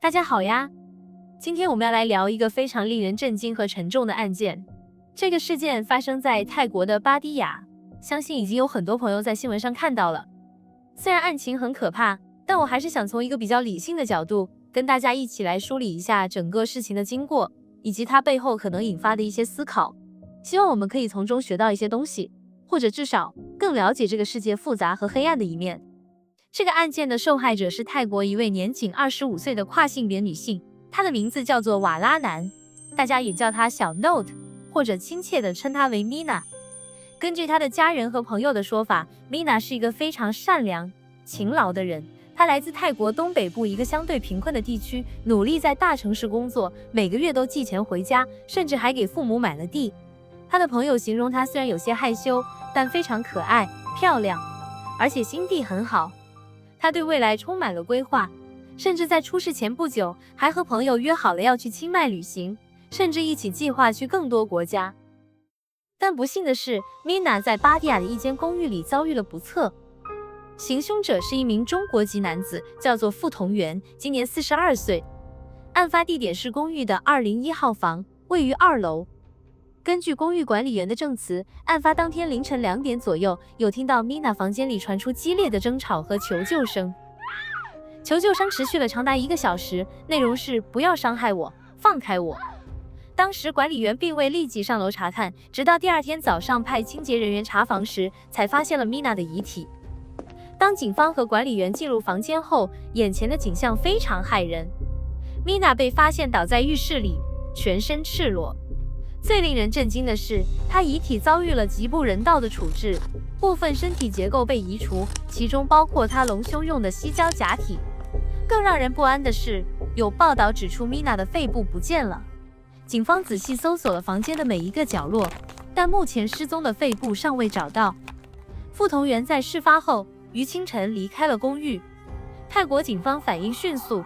大家好呀，今天我们要来聊一个非常令人震惊和沉重的案件。这个事件发生在泰国的芭堤雅，相信已经有很多朋友在新闻上看到了。虽然案情很可怕，但我还是想从一个比较理性的角度，跟大家一起来梳理一下整个事情的经过，以及它背后可能引发的一些思考。希望我们可以从中学到一些东西，或者至少更了解这个世界复杂和黑暗的一面。这个案件的受害者是泰国一位年仅25岁的跨性别女性，她的名字叫做瓦拉南，大家也叫她小 Note， 或者亲切地称她为 Mina。根据她的家人和朋友的说法， Mina 是一个非常善良、勤劳的人。她来自泰国东北部一个相对贫困的地区，努力在大城市工作，每个月都寄钱回家，甚至还给父母买了地。她的朋友形容她虽然有些害羞，但非常可爱、漂亮，而且心地很好。她对未来充满了规划，甚至在出事前不久，还和朋友约好了要去清迈旅行，甚至一起计划去更多国家。但不幸的是， Mina 在芭堤雅的一间公寓里遭遇了不测。行凶者是一名中国籍男子，叫做傅同元，今年42岁。案发地点是公寓的201号房，位于2楼。根据公寓管理员的证词，案发当天凌晨2点左右，有听到 Mina 房间里传出激烈的争吵和求救声。求救声持续了长达1个小时，内容是不要伤害我，放开我。当时管理员并未立即上楼查看，直到第二天早上派清洁人员查房时，才发现了 Mina 的遗体。当警方和管理员进入房间后，眼前的景象非常骇人。Mina 被发现倒在浴室里，全身赤裸。最令人震惊的是，她遗体遭遇了极不人道的处置，部分身体结构被移除，其中包括她隆胸用的矽胶假体。更让人不安的是，有报道指出 Mina 的肺部不见了。警方仔细搜索了房间的每一个角落，但目前失踪的肺部尚未找到。傅同元在事发后于清晨离开了公寓。泰国警方反应迅速，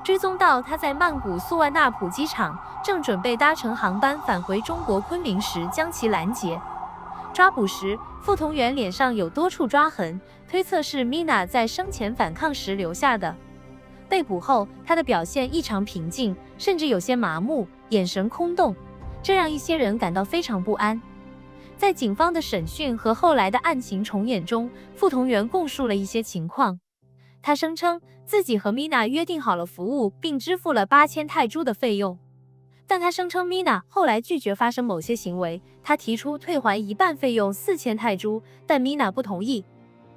追踪到他在曼谷素万纳普机场正准备搭乘航班返回中国昆明时将其拦截。抓捕时，傅同元脸上有多处抓痕，推测是 Mina 在生前反抗时留下的。被捕后，他的表现异常平静，甚至有些麻木，眼神空洞，这让一些人感到非常不安。在警方的审讯和后来的案情重演中，傅同元供述了一些情况。他声称自己和 Mina 约定好了服务，并支付了8000泰铢的费用，但他声称 Mina 后来拒绝发生某些行为。他提出退还一半费用4000泰铢，但 Mina 不同意。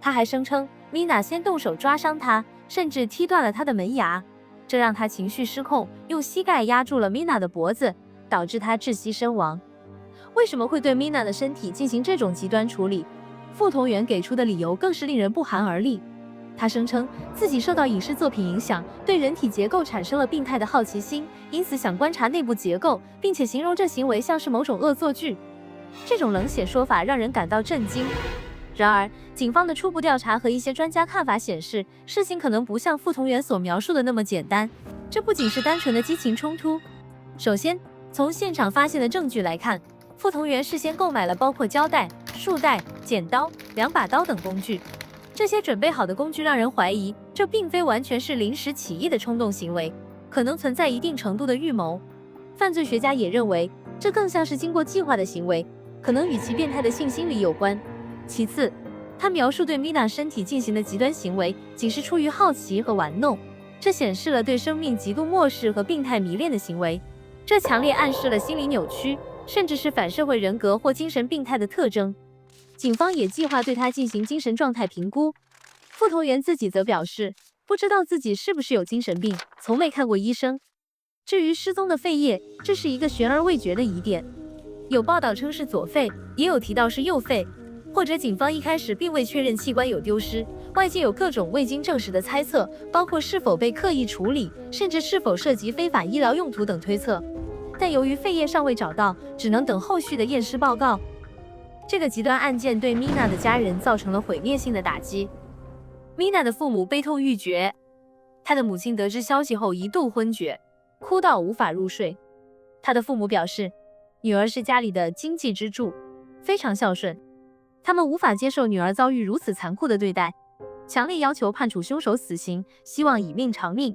他还声称 Mina 先动手抓伤他，甚至踢断了他的门牙，这让他情绪失控，用膝盖压住了 Mina 的脖子，导致他窒息身亡。为什么会对 Mina 的身体进行这种极端处理？傅同元给出的理由更是令人不寒而栗。他声称自己受到影视作品影响，对人体结构产生了病态的好奇心，因此想观察内部结构，并且形容这行为像是某种恶作剧。这种冷血说法让人感到震惊。然而，警方的初步调查和一些专家看法显示，事情可能不像傅同元所描述的那么简单。这不仅是单纯的激情冲突。首先，从现场发现的证据来看，傅同元事先购买了包括胶带、束带、剪刀、2把刀等工具。这些准备好的工具让人怀疑，这并非完全是临时起意的冲动行为，可能存在一定程度的预谋。犯罪学家也认为，这更像是经过计划的行为，可能与其变态的性心理有关。其次，他描述对 Mina 身体进行的极端行为，仅是出于好奇和玩弄，这显示了对生命极度漠视和病态迷恋的行为。这强烈暗示了心理扭曲，甚至是反社会人格或精神病态的特征。警方也计划对他进行精神状态评估。傅同元自己则表示，不知道自己是不是有精神病，从未看过医生。至于失踪的肺叶，这是一个悬而未决的疑点。有报道称是左肺，也有提到是右肺，或者警方一开始并未确认器官有丢失。外界有各种未经证实的猜测，包括是否被刻意处理，甚至是否涉及非法医疗用途等推测。但由于肺叶尚未找到，只能等后续的验尸报告。这个极端案件对 Mina 的家人造成了毁灭性的打击。Mina 的父母悲痛欲绝，她的母亲得知消息后一度昏厥，哭到无法入睡。她的父母表示，女儿是家里的经济支柱，非常孝顺，他们无法接受女儿遭遇如此残酷的对待，强烈要求判处凶手死刑，希望以命偿命。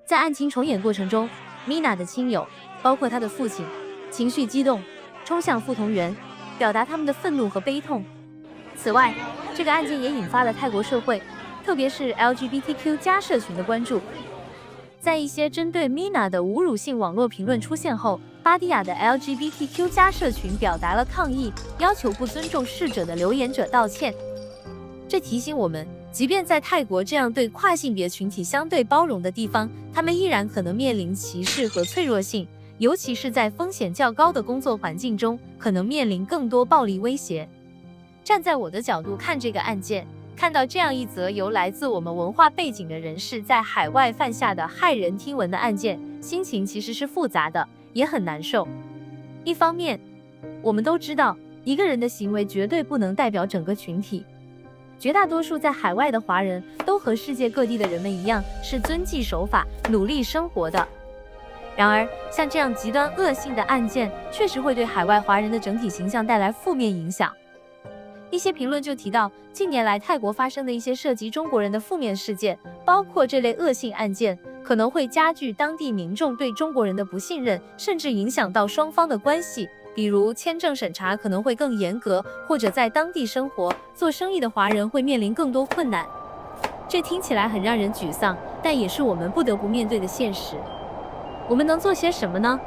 在案情重演过程中，米娜的亲友，包括她的父亲，情绪激动，冲向傅同元，表达他们的愤怒和悲痛。此外，这个案件也引发了泰国社会，特别是 LGBTQ+ 社群的关注。在一些针对 Mina 的侮辱性网络评论出现后，巴蒂亚的 LGBTQ+ 社群表达了抗议，要求不尊重逝者的留言者道歉。这提醒我们，即便在泰国这样对跨性别群体相对包容的地方，他们依然可能面临歧视和脆弱性，尤其是在风险较高的工作环境中，可能面临更多暴力威胁。站在我的角度看这个案件，看到这样一则由来自我们文化背景的人士在海外犯下的骇人听闻的案件，心情其实是复杂的，也很难受。一方面，我们都知道，一个人的行为绝对不能代表整个群体。绝大多数在海外的华人都和世界各地的人们一样，是遵纪守法、努力生活的。然而，像这样极端恶性的案件，确实会对海外华人的整体形象带来负面影响。一些评论就提到，近年来泰国发生的一些涉及中国人的负面事件，包括这类恶性案件，可能会加剧当地民众对中国人的不信任，甚至影响到双方的关系。比如签证审查可能会更严格，或者在当地生活、做生意的华人会面临更多困难。这听起来很让人沮丧，但也是我们不得不面对的现实。我们能做些什么呢？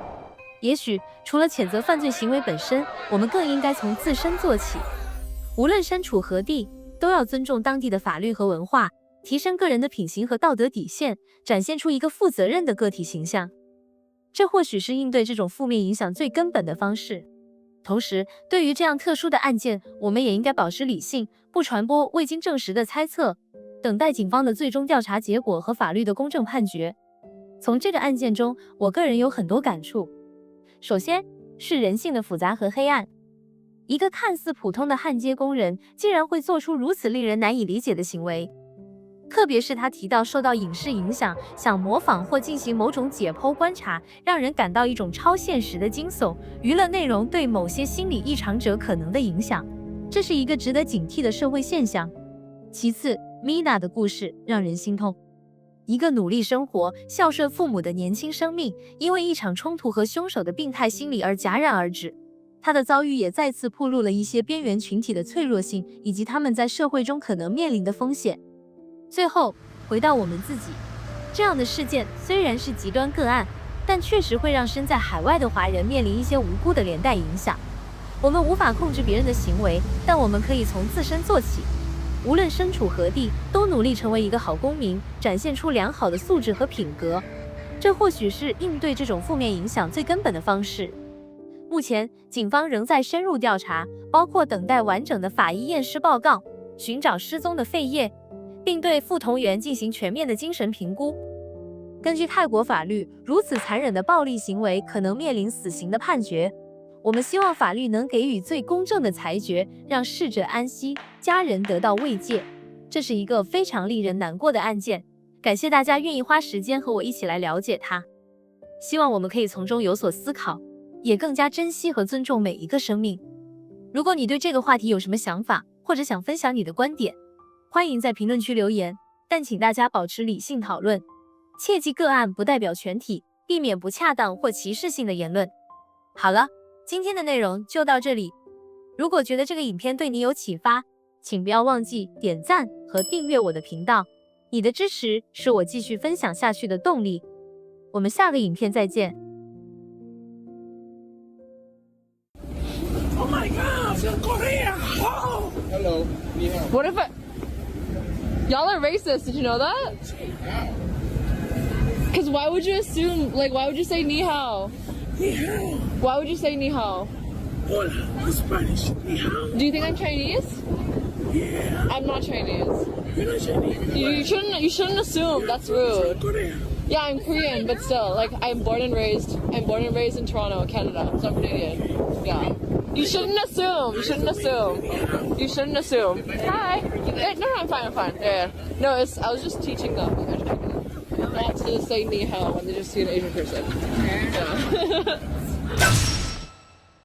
也许除了谴责犯罪行为本身，我们更应该从自身做起。无论身处何地，都要尊重当地的法律和文化，提升个人的品行和道德底线，展现出一个负责任的个体形象。这或许是应对这种负面影响最根本的方式。同时，对于这样特殊的案件，我们也应该保持理性，不传播未经证实的猜测，等待警方的最终调查结果和法律的公正判决。从这个案件中，我个人有很多感触。首先是人性的复杂和黑暗。一个看似普通的焊接工人，竟然会做出如此令人难以理解的行为。特别是他提到受到影视影响，想模仿或进行某种解剖观察，让人感到一种超现实的惊悚。娱乐内容对某些心理异常者可能的影响，这是一个值得警惕的社会现象。其次 ，Mina 的故事让人心痛。一个努力生活、孝顺父母的年轻生命，因为一场冲突和凶手的病态心理而戛然而止。他的遭遇也再次暴露了一些边缘群体的脆弱性，以及他们在社会中可能面临的风险。最后，回到我们自己，这样的事件虽然是极端个案，但确实会让身在海外的华人面临一些无辜的连带影响。我们无法控制别人的行为，但我们可以从自身做起。无论身处何地，都努力成为一个好公民，展现出良好的素质和品格。这或许是应对这种负面影响最根本的方式。目前，警方仍在深入调查，包括等待完整的法医验尸报告，寻找失踪的肺叶，并对傅同元进行全面的精神评估。根据泰国法律，如此残忍的暴力行为可能面临死刑的判决。我们希望法律能给予最公正的裁决，让逝者安息，家人得到慰藉。这是一个非常令人难过的案件，感谢大家愿意花时间和我一起来了解它。希望我们可以从中有所思考，也更加珍惜和尊重每一个生命。如果你对这个话题有什么想法，或者想分享你的观点，欢迎在评论区留言，但请大家保持理性讨论，切记个案不代表全体，避免不恰当或歧视性的言论。好了，今天的内容就到这里。如果觉得这个影片对你有启发，请不要忘记点赞和订阅我的频道，你的支持是我继续分享下去的动力。我们下个影片再见。Oh my God, Korea! Oh! Hello, What if y'all are racist? Did you know that? Because why would you assume, like, why would you say ni hao? Ni hao. Why would you say ni hao? Hola, in Spanish. Ni hao. Do you think I'm Chinese? Yeah. I'm not Chinese. You're not Chinese. You shouldn't assume. That's rude. Korea. Yeah, I'm Korean, but still, like, I'm born and raised in Toronto, Canada, so I'm Canadian. Yeah. You shouldn't assume. You shouldn't assume. You shouldn't assume. Hi. No, I'm fine. Yeah. No, I was just teaching them not to say ni hao when they just see an Asian person. Yeah.